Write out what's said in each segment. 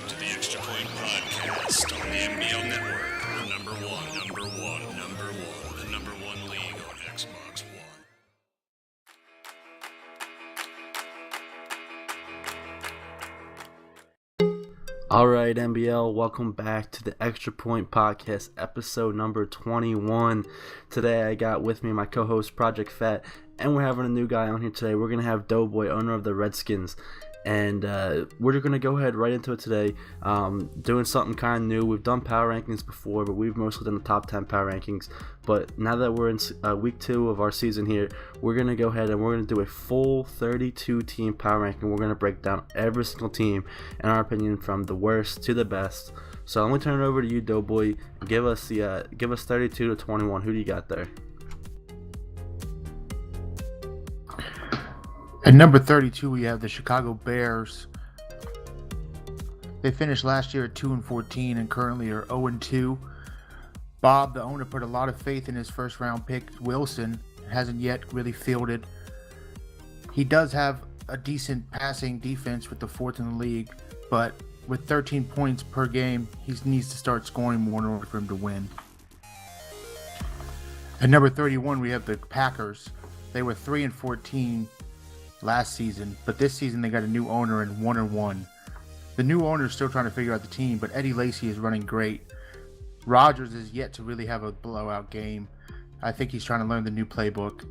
to the Extra Point Podcast on the MBL Network. The number one league on Xbox One. Alright, MBL, welcome back to the Extra Point Podcast, episode number 21. Today I got with me my co-host Project Fat, and we're having a new guy on here today. We're going to have Doughboy, owner of the Redskins, and we're just going to go ahead right into it today, doing something kind of new. We've done power rankings before, but we've mostly done the top 10 power rankings. But now that we're in week 2 of our season here, we're going to go ahead and we're going to do a full 32 team power ranking. We're going to break down every single team, in our opinion, from the worst to the best. So I'm going to turn it over to you, Doughboy. Give us 32 to 21. Who do you got there? At number 32, we have the Chicago Bears. They finished last year at 2-14 and currently are 0-2. Bob, the owner, put a lot of faith in his first-round pick, Wilson. Hasn't yet really fielded. He does have a decent passing defense with the 4th in the league, but with 13 points per game, he needs to start scoring more in order for him to win. At number 31, we have the Packers. They were 3-14 last season, but this season they got a new owner and 1-1. The new owner is still trying to figure out the team, but Eddie Lacy is running great. Rodgers is yet to really have a blowout game. I think he's trying to learn the new playbook,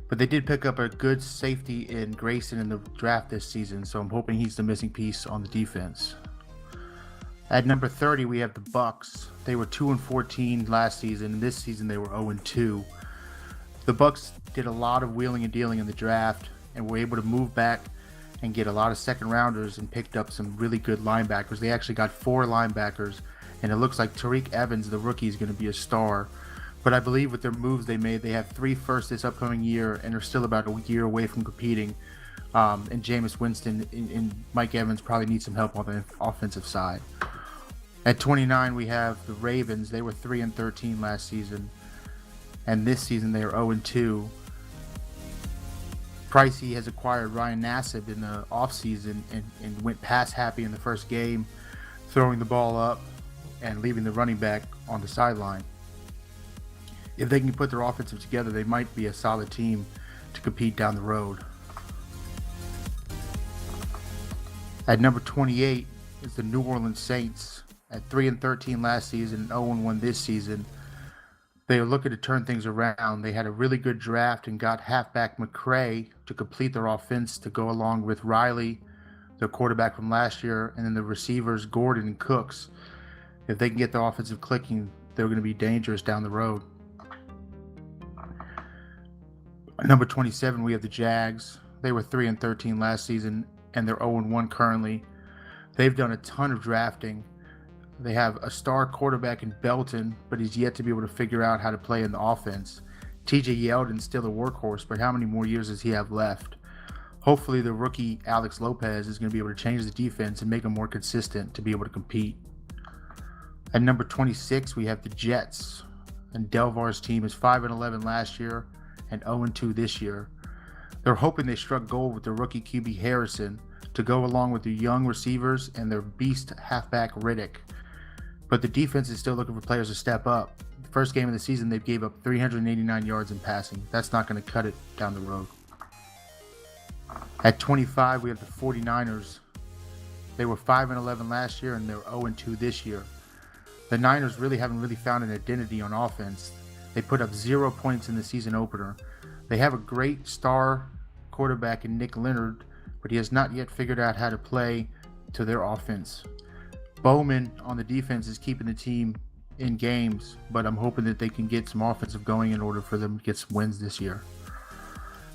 but they did pick up a good safety in Grayson in the draft this season, so I'm hoping he's the missing piece on the defense. At number 30, we have the Bucks. They were 2-14 last season, and this season they were 0-2. The Bucks did a lot of wheeling and dealing in the draft, and were able to move back and get a lot of second rounders and picked up some really good linebackers. They actually got 4 linebackers, and it looks like Tariq Evans, the rookie, is going to be a star. But I believe with their moves they made, they have 3 firsts this upcoming year and are still about a year away from competing. And Jameis Winston and Mike Evans probably need some help on the offensive side. At 29, we have the Ravens. They were 3-13 last season, and this season they are 0-2. Pricey has acquired Ryan Nassib in the offseason and went pass happy in the first game, throwing the ball up and leaving the running back on the sideline. If they can put their offensive together, they might be a solid team to compete down the road. At number 28 is the New Orleans Saints. At 3-13 last season and 0-1 this season, they are looking to turn things around. They had a really good draft and got halfback McCray to complete their offense to go along with Riley, their quarterback from last year, and then the receivers Gordon and Cooks. If they can get the offensive clicking, they're going to be dangerous down the road. At number 27, we have the Jags. They were 3-13 last season, and they're 0-1 currently. They've done a ton of drafting. They have a star quarterback in Belton, but he's yet to be able to figure out how to play in the offense. TJ Yeldon's still a workhorse, but how many more years does he have left? Hopefully the rookie Alex Lopez is going to be able to change the defense and make them more consistent to be able to compete. At number 26, we have the Jets. And Delvar's team is 5-11 last year and 0-2 this year. They're hoping they struck gold with their rookie QB Harrison to go along with their young receivers and their beast halfback Riddick. But the defense is still looking for players to step up. The first game of the season, they gave up 389 yards in passing. That's not going to cut it down the road. At 25, we have the 49ers. They were 5-11 last year, and they're 0-2 this year. The Niners really haven't found an identity on offense. They put up 0 points in the season opener. They have a great star quarterback in Nick Leonard, but he has not yet figured out how to play to their offense. Bowman on the defense is keeping the team in games, but I'm hoping that they can get some offensive going in order for them to get some wins this year.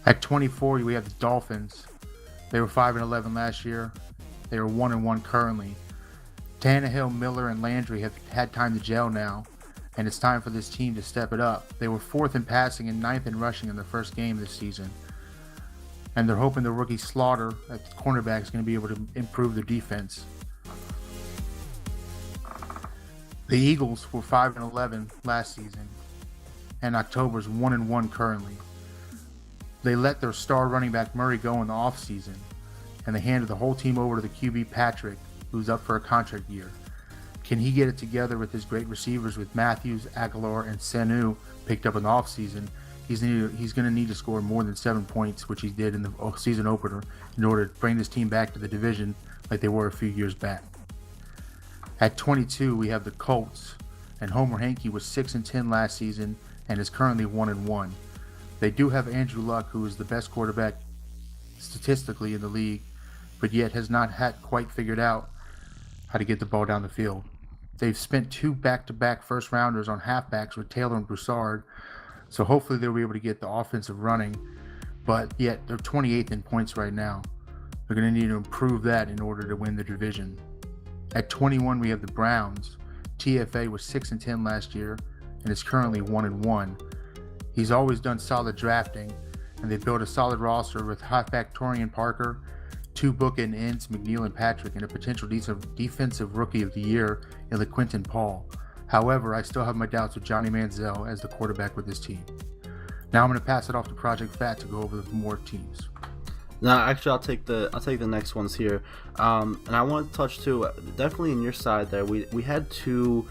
At 24, we have the Dolphins. They were 5-11 last year. They are 1-1 currently. Tannehill, Miller, and Landry have had time to gel now, and it's time for this team to step it up. They were 4th in passing and 9th in rushing in the first game this season. And they're hoping the rookie Slaughter at the cornerback is going to be able to improve their defense. The Eagles were 5-11 last season, and October's 1-1 currently. They let their star running back Murray go in the offseason, and they handed the whole team over to the QB Patrick, who's up for a contract year. Can he get it together with his great receivers with Matthews, Aguilar, and Sanu picked up in the offseason? He's going to need to score more than 7 points, which he did in the season opener, in order to bring this team back to the division like they were a few years back. At 22, we have the Colts, and Homer Hankey was 6-10 last season and is currently 1-1. They do have Andrew Luck, who is the best quarterback statistically in the league, but yet has not had quite figured out how to get the ball down the field. They've spent 2 back-to-back first-rounders on halfbacks with Taylor and Broussard, so hopefully they'll be able to get the offensive running, but yet they're 28th in points right now. They're going to need to improve that in order to win the division. At 21, we have the Browns. TFA was 6-10 last year and is currently 1-1. He's always done solid drafting, and they built a solid roster with halfback Torian Parker, 2 bookend ends, McNeil and Patrick, and a potential defensive rookie of the year in LaQuinton Paul. However, I still have my doubts with Johnny Manziel as the quarterback with this team. Now I'm going to pass it off to Project Fat to go over more teams. No, actually, I'll take the next ones here, and I want to touch too. Definitely in your side there, we had two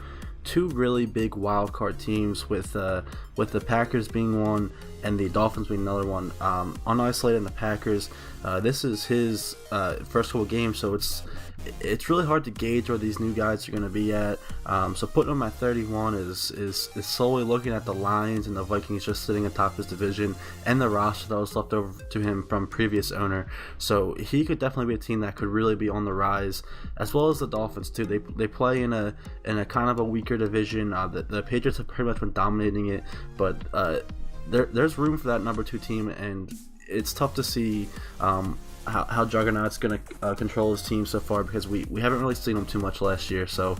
really big wild card teams with the Packers being one and the Dolphins being another one. Unisolated in the Packers, this is his first couple games, so it's really hard to gauge where these new guys are going to be at. So putting him at 31 is solely looking at the Lions and the Vikings just sitting atop his division and the roster that was left over to him from previous owner. So he could definitely be a team that could really be on the rise, as well as the Dolphins too. They play in a kind of a weaker division. The Patriots have pretty much been dominating it, but there's room for that number 2 team, and it's tough to see how Juggernaut's going to control his team so far, because we haven't really seen him too much last year. So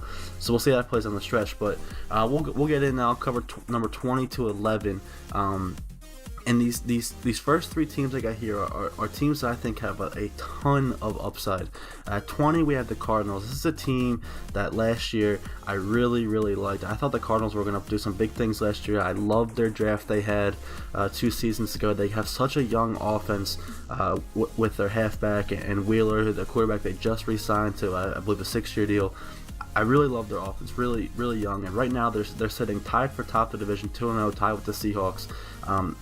we'll see how that plays on the stretch. But we'll get in now. I'll cover number 20 to 11. And these first 3 teams I got here are teams that I think have a ton of upside. At 20, we have the Cardinals. This is a team that last year I really, really liked. I thought the Cardinals were going to do some big things last year. I loved their draft they had 2 seasons ago. They have such a young offense with their halfback and Wheeler, the quarterback they just re-signed to, I believe, a 6-year deal. I really love their offense, really, really young, and right now they're sitting tied for top of the division, 2-0, tied with the Seahawks.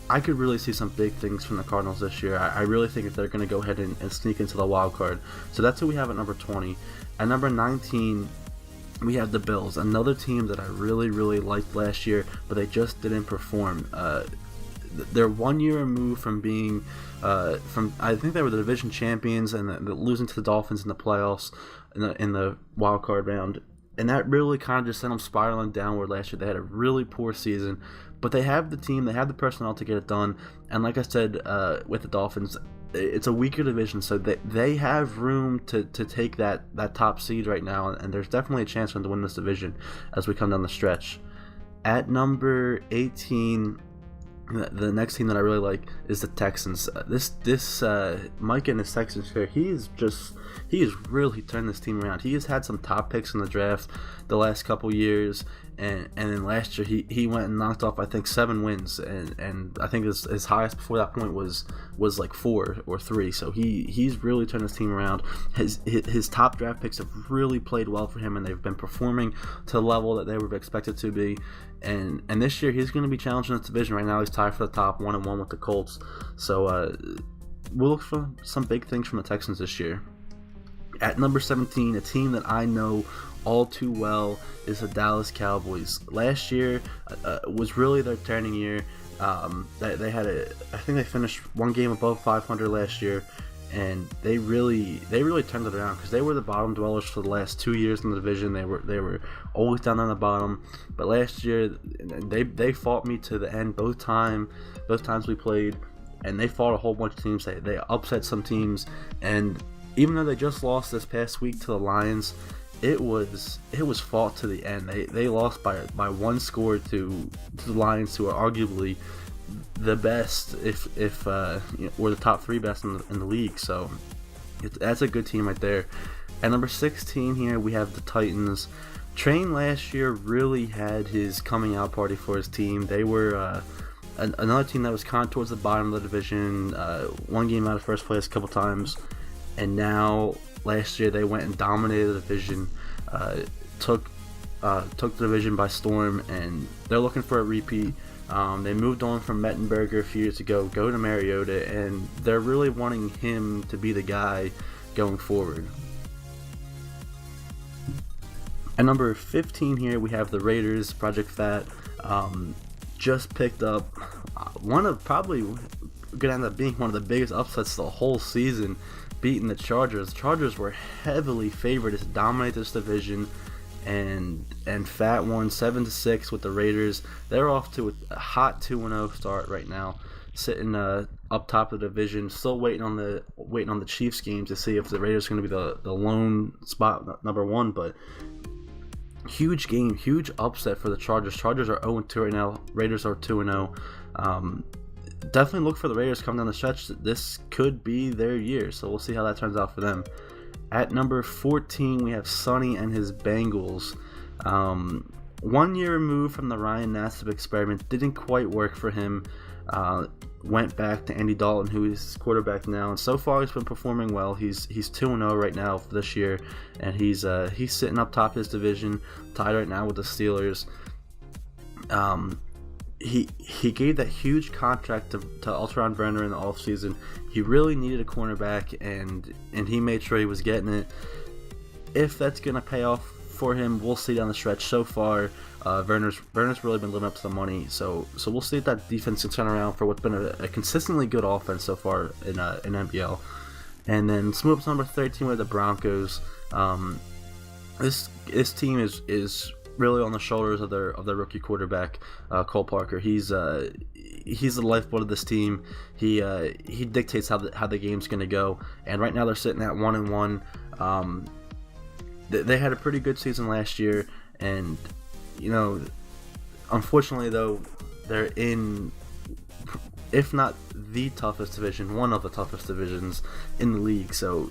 I could really see some big things from the Cardinals this year. I really think that they're going to go ahead and sneak into the wild card. So that's who we have at number 20. At number 19, we have the Bills, another team that I really, really liked last year, but they just didn't perform. They're 1 year removed from being, I think they were the division champions and losing to the Dolphins in the playoffs in the wild card round, and that really kind of just sent them spiraling downward last year. They had a really poor season, but they have the team, they have the personnel to get it done, and like I said, with the Dolphins, it's a weaker division, so they have room to take that top seed right now, and there's definitely a chance for them to win this division as we come down the stretch. At number 18, the next team that I really like is the Texans. This Mike and his Texans here, he has really turned this team around. He has had some top picks in the draft the last couple years, and then last year he went and knocked off, I think, 7 wins, and I think his highest before that point was like 4 or 3. So he's really turned his team around. His top draft picks have really played well for him, and they've been performing to the level that they were expected to be. And this year he's going to be challenging this division. Right now he's tied for the top, 1-1 with the Colts. So we'll look for some big things from the Texans this year. At number 17, a team that I know all too well is the Dallas Cowboys. Last year was really their turning year. They had I think they finished 1 game above 500 last year, and they really turned it around, because they were the bottom dwellers for the last 2 years in the division. They were always down on the bottom, but last year they fought me to the end both times we played, and they fought a whole bunch of teams. They upset some teams, and even though they just lost this past week to the Lions, it was fought to the end. They lost by 1 score to the Lions, who are arguably the best, or the top 3 best in the league. So that's a good team right there. At number 16 here, we have the Titans. Train last year really had his coming out party for his team. They were another team that was kind of towards the bottom of the division, 1 game out of first place a couple times, and now last year they went and dominated the division, took the division by storm, and they're looking for a repeat. They moved on from Mettenberger a few years ago, go to Mariota, and they're really wanting him to be the guy going forward. At number 15 here, we have the Raiders. Project Fat just picked up one of probably going to end up being one of the biggest upsets the whole season, beating the Chargers. The Chargers were heavily favored to dominate this division, and Fat won 7-6 with the Raiders. They're off to a hot 2-0 start right now, sitting up top of the division. Still waiting on the Chiefs game to see if the Raiders are going to be the lone spot number one, but huge game, huge upset for the Chargers. Chargers are 0-2 right now. Raiders are 2-0. Definitely look for the Raiders coming down the stretch. This could be their year, so we'll see how that turns out for them. At number 14, we have Sonny and his Bengals. 1 year removed from the Ryan Nassib experiment, didn't quite work for him. Went back to Andy Dalton, who is his quarterback now, and so far he's been performing well. He's 2-0 right now for this year, and he's sitting up top of his division, tied right now with the Steelers. He gave that huge contract to Alteron Werner in the offseason. He really needed a cornerback, and he made sure he was getting it. If that's going to pay off for him, we'll see down the stretch. So far, Werner's really been living up to the money. So we'll see if that defense can turn around for what's been a consistently good offense so far in MBL. And then let's move up to number 13 with the Broncos. This team is really on the shoulders of their rookie quarterback, Cole Parker. He's the lifeblood of this team. He dictates how the game's going to go. And right now they're sitting at 1-1. They had a pretty good season last year, and unfortunately though, they're in, if not the toughest division, one of the toughest divisions in the league. So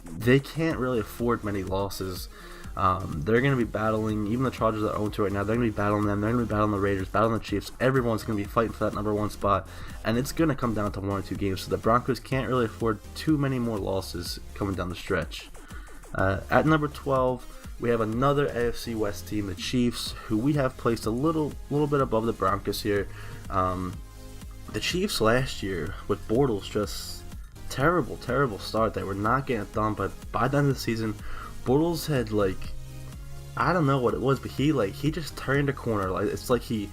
they can't really afford many losses. They're going to be battling, even the Chargers are 0-2 right now, they're going to be battling them, they're going to be battling the Raiders, battling the Chiefs. Everyone's going to be fighting for that number one spot, and it's going to come down to 1 or 2 games. So the Broncos can't really afford too many more losses coming down the stretch. At number 12, we have another AFC West team, the Chiefs, who we have placed a little bit above the Broncos here. The Chiefs last year, with Bortles, just terrible start. They were not getting it done, but by the end of the season, Bortles had, I don't know what it was, but he just turned a corner. It's like he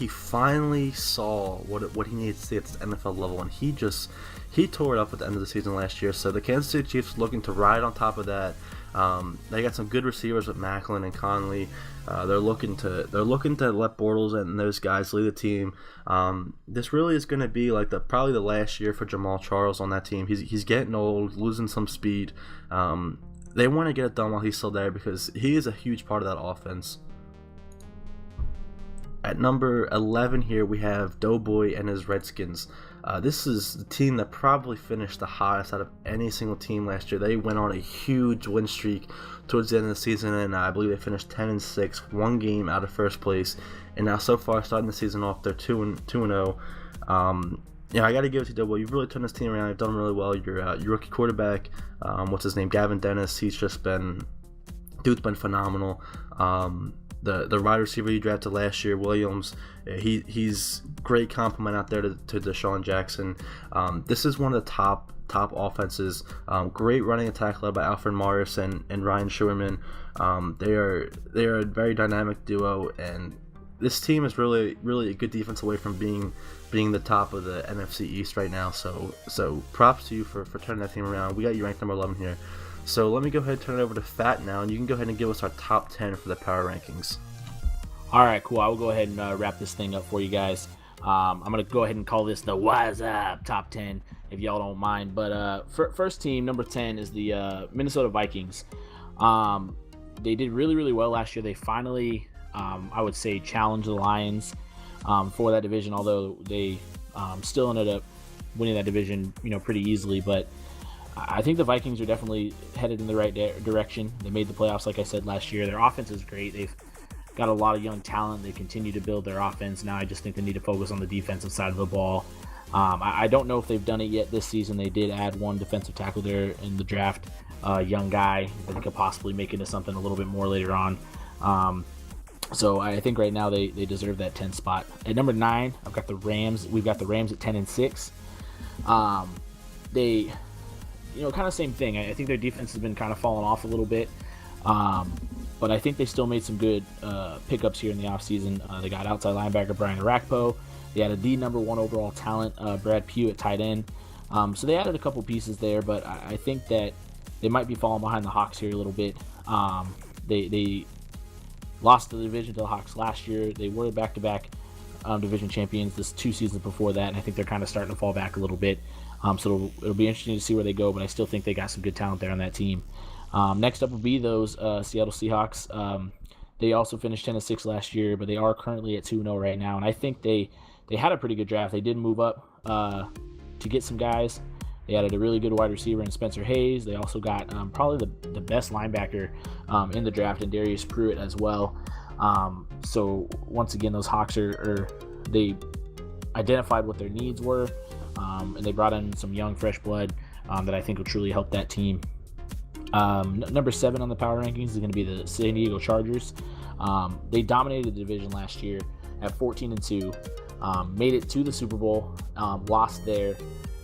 finally saw what he needed to see at the NFL level, and he tore it up at the end of the season last year. So the Kansas City Chiefs looking to ride on top of that. They got some good receivers with Macklin and Conley. They're looking to let Bortles and those guys lead the team. This really is going to be probably the last year for Jamal Charles on that team. He's getting old, losing some speed. They want to get it done while he's still there because he is a huge part of that offense. At number 11 here, we have Doughboy and his Redskins. This is the team that probably finished the highest out of any single team last year. They went on a huge win streak towards the end of the season, and I believe they finished 10-6, 1 game out of first place. And now so far, starting the season off, they're 2-0. I got to give it to Doughboy. You've really turned this team around. You've done really well. Your rookie quarterback, what's his name, Gavin Dennis. Dude's been phenomenal. The wide receiver you drafted last year, Williams, he's great compliment out there to Deshaun Jackson. This is one of the top offenses. Great running attack led by Alfred Morris and Ryan Schuerman. They are a very dynamic duo, and this team is really a good defense away from being the top of the NFC East right now. So props to you for turning that team around. We got you ranked number 11 here. So let me go ahead and turn it over to Fat now, and you can go ahead and give us our top 10 for the Power Rankings. All right, cool. I will go ahead and wrap this thing up for you guys. I'm going to go ahead and call this the Wise Up Top 10, if y'all don't mind. But first team, number 10, is the Minnesota Vikings. They did really well last year. They finally, I would say, challenged the Lions for that division, although they still ended up winning that division, pretty easily. But I think the Vikings are definitely headed in the right direction. They made the playoffs, like I said, last year. Their offense is great. They've got a lot of young talent. They continue to build their offense. Now I just think they need to focus on the defensive side of the ball. I don't know if they've done it yet this season. They did add one defensive tackle there in the draft. young guy that could possibly make into something a little bit more later on. So I think right now they deserve that 10 spot. At number 9, I've got the Rams. We've got the Rams at 10-6. They, kind of same thing. I think their defense has been kind of falling off a little bit. But I think they still made some good pickups here in the offseason. They got outside linebacker Brian Arakpo. They added the number 1 overall talent, Brad Pugh, at tight end. So they added a couple pieces there, but I think that they might be falling behind the Hawks here a little bit. They lost the division to the Hawks last year. They were back-to-back division champions this 2 seasons before that, and I think they're kind of starting to fall back a little bit. So it'll be interesting to see where they go, but I still think they got some good talent there on that team. Next up will be those Seattle Seahawks. They also finished 10-6 last year, but they are currently at 2-0 right now, and I think they had a pretty good draft. They did move up to get some guys. They added a really good wide receiver in Spencer Hayes. They also got probably the best linebacker in the draft in Darius Pruitt as well. So once again, those Hawks they identified what their needs were, and they brought in some young, fresh blood that I think will truly help that team. Number 7 on the power rankings is going to be the San Diego Chargers. They dominated the division last year at 14-2, made it to the Super Bowl, lost there,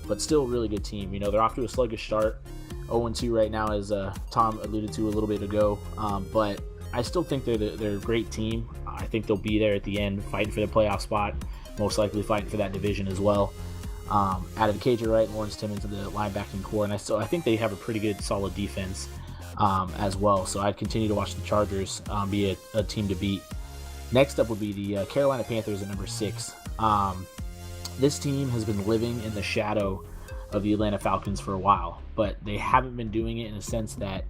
but still a really good team. They're off to a sluggish start, 0-2 right now, as Tom alluded to a little bit ago, but I still think they're a great team. I think they'll be there at the end, fighting for the playoff spot, most likely fighting for that division as well. Added KJ Wright and Lawrence Timmons to the linebacking core, and I think they have a pretty good, solid defense as well. So I'd continue to watch the Chargers be a team to beat. Next up would be the Carolina Panthers at number 6. This team has been living in the shadow of the Atlanta Falcons for a while, but they haven't been doing it in a sense that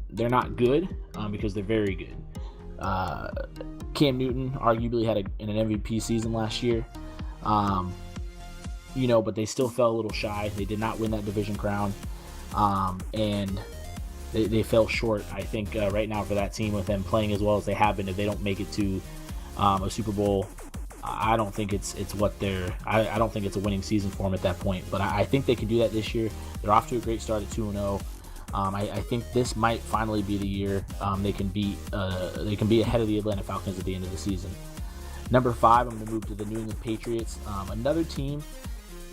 they're not good because they're very good. Cam Newton arguably had an MVP season last year. But they still fell a little shy. They did not win that division crown, and they fell short. I think right now for that team, with them playing as well as they have been, if they don't make it to a Super Bowl, I don't think it's what they're. I don't think it's a winning season for them at that point. But I think they can do that this year. They're off to a great start at 2-0. I think this might finally be the year they can be ahead of the Atlanta Falcons at the end of the season. Number 5, I'm going to move to the New England Patriots. Another team,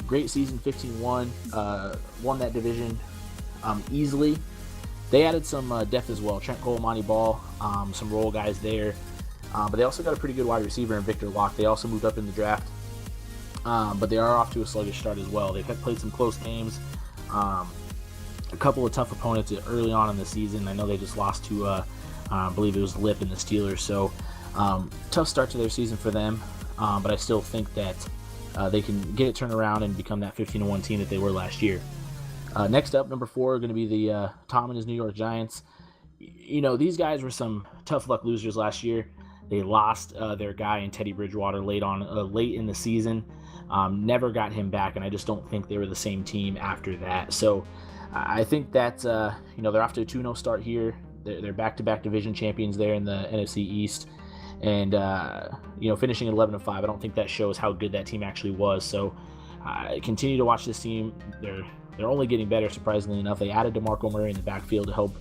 great season, 15-1, won that division easily. They added some depth as well. Trent Cole, Monty Ball, some role guys there. But they also got a pretty good wide receiver in Victor Locke. They also moved up in the draft. But they are off to a sluggish start as well. They've played some close games. A couple of tough opponents early on in the season. I know they just lost to, I believe it was Lip and the Steelers. So tough start to their season for them. But I still think that they can get it turned around and become that 15-1 team that they were last year. Next up, number 4, are going to be the Tom and his New York Giants. These guys were some tough luck losers last year. They lost their guy in Teddy Bridgewater late in the season. Never got him back, and I just don't think they were the same team after that. So I think that they're off to a 2-0 start here. They're back-to-back division champions there in the NFC East, and finishing at 11-5. I don't think that shows how good that team actually was. So I continue to watch this team. They're only getting better, surprisingly enough. They added DeMarco Murray in the backfield to help,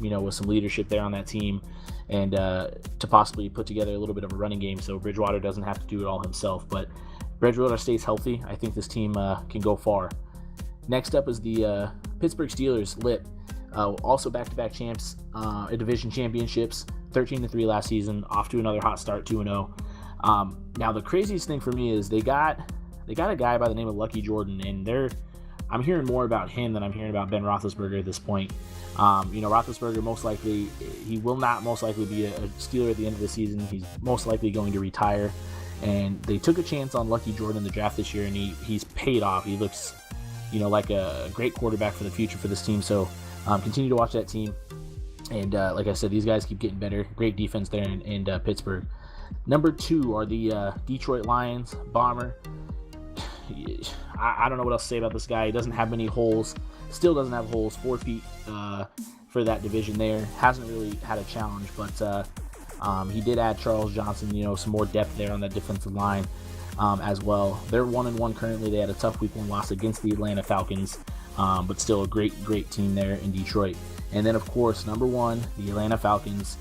with some leadership there on that team, and to possibly put together a little bit of a running game so Bridgewater doesn't have to do it all himself. But Bridgewater stays healthy. I think this team can go far. Next up is the Pittsburgh Steelers, Lip. Also back-to-back champs at division championships, 13-3 last season, off to another hot start, 2-0. Now the craziest thing for me is they got a guy by the name of Lucky Jordan, and I'm hearing more about him than I'm hearing about Ben Roethlisberger at this point. Roethlisberger he will not most likely be a Steeler at the end of the season. He's most likely going to retire, and they took a chance on Lucky Jordan in the draft this year, and he's paid off. He looks, like a great quarterback for the future for this team. So continue to watch that team, and like I said, these guys keep getting better. Great defense there in Pittsburgh. Number 2 are the Detroit Lions, Bomber. I don't know what else to say about this guy. He doesn't have many holes. Still doesn't have holes. 4 feet for that division there. Hasn't really had a challenge, but he did add Charles Johnson, some more depth there on that defensive line as well. They're 1-1 currently. They had a tough week 1 loss against the Atlanta Falcons. but still a great team there in Detroit. And then, of course, number 1, the Atlanta Falcons,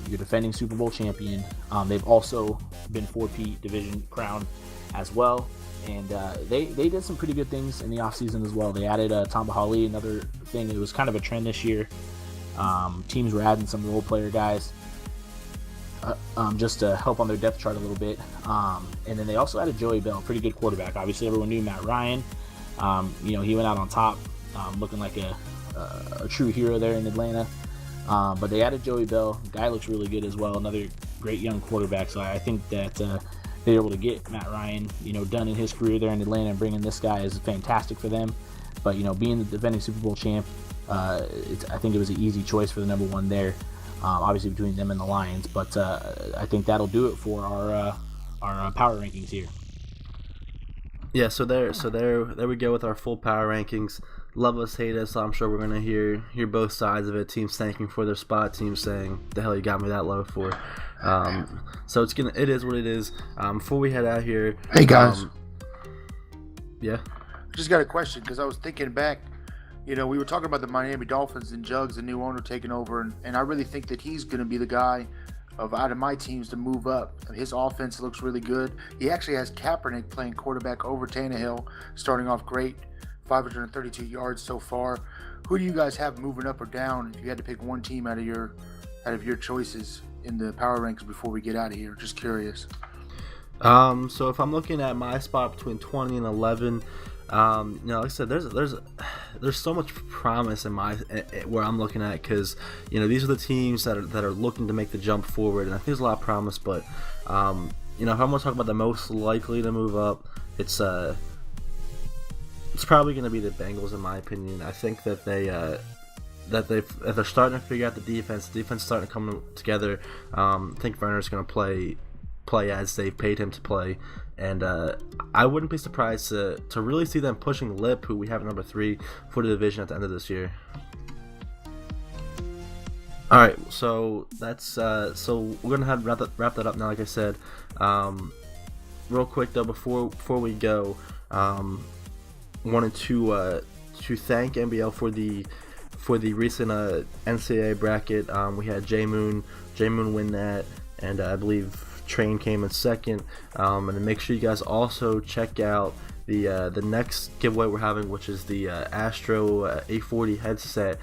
your defending Super Bowl champion. They've also been 4P division crowned as well. And they did some pretty good things in the offseason as well. They added Tom Bahali, another thing. It was kind of a trend this year. Teams were adding some role player guys just to help on their depth chart a little bit. And then they also added Joey Bell, pretty good quarterback. Obviously, everyone knew Matt Ryan. He went out on top, looking like a true hero there in Atlanta. But they added Joey Bell. The guy looks really good as well. Another great young quarterback. So I think that they're able to get Matt Ryan, done in his career there in Atlanta, and bringing this guy is fantastic for them. But, being the defending Super Bowl champ, I think it was an easy choice for the number 1 there, obviously between them and the Lions. But I think that'll do it for our power rankings here. Yeah, so there we go with our full power rankings. Love us, hate us. I'm sure we're gonna hear both sides of it. Teams thanking for their spot, teams saying, "The hell you got me that low for?" So it is what it is. Before we head out here, hey guys, yeah, I just got a question because I was thinking back. We were talking about the Miami Dolphins and Jugs, the new owner, taking over, and I really think that he's going to be the guy out of my teams to move up. His offense looks really good. He actually has Kaepernick playing quarterback over Tannehill, starting off great, 532 yards so far. Who do you guys have moving up or down if you had to pick one team out of your choices in the power rankings before we get out of here? Just curious. So if I'm looking at my spot between 20 and 11, like I said, there's so much promise in where I'm looking at, because these are the teams that are looking to make the jump forward, and I think there's a lot of promise. But if I'm going to talk about the most likely to move up, it's probably going to be the Bengals in my opinion. I think that they're starting to figure out the defense. The defense is starting to come together. I think Werner's going to play as they've paid him to play. And I wouldn't be surprised to really see them pushing Lip, who we have at number 3, for the division at the end of this year. All right, so that's so we're gonna have wrap that up now. Like I said, real quick though, before we go, wanted to thank MBL for the recent NCAA bracket. We had J Moon win that, and I believe Train came in second. And then make sure you guys also check out the next giveaway we're having, which is the Astro A40 headset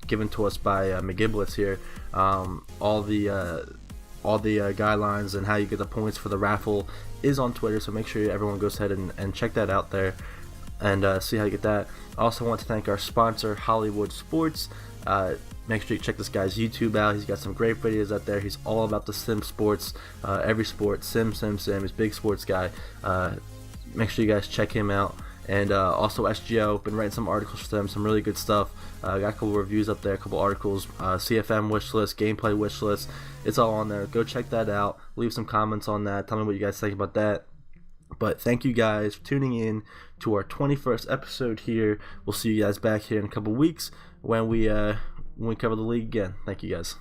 given to us by McGiblets here. All the guidelines and how you get the points for the raffle is on Twitter, so make sure everyone goes ahead and check that out there and see how you get that. I also want to thank our sponsor, Hollywood Sports. Make sure you check this guy's YouTube out. He's got some great videos out there. He's all about the sim sports, every sport, sim. He's a big sports guy. Make sure you guys check him out. And also SGO, been writing some articles for them, some really good stuff. Got a couple reviews up there, a couple articles, CFM wish list, gameplay wish list. It's all on there. Go check that out. Leave some comments on that. Tell me what you guys think about that. But thank you guys for tuning in to our 21st episode here. We'll see you guys back here in a couple weeks when we cover the league again. Thank you guys.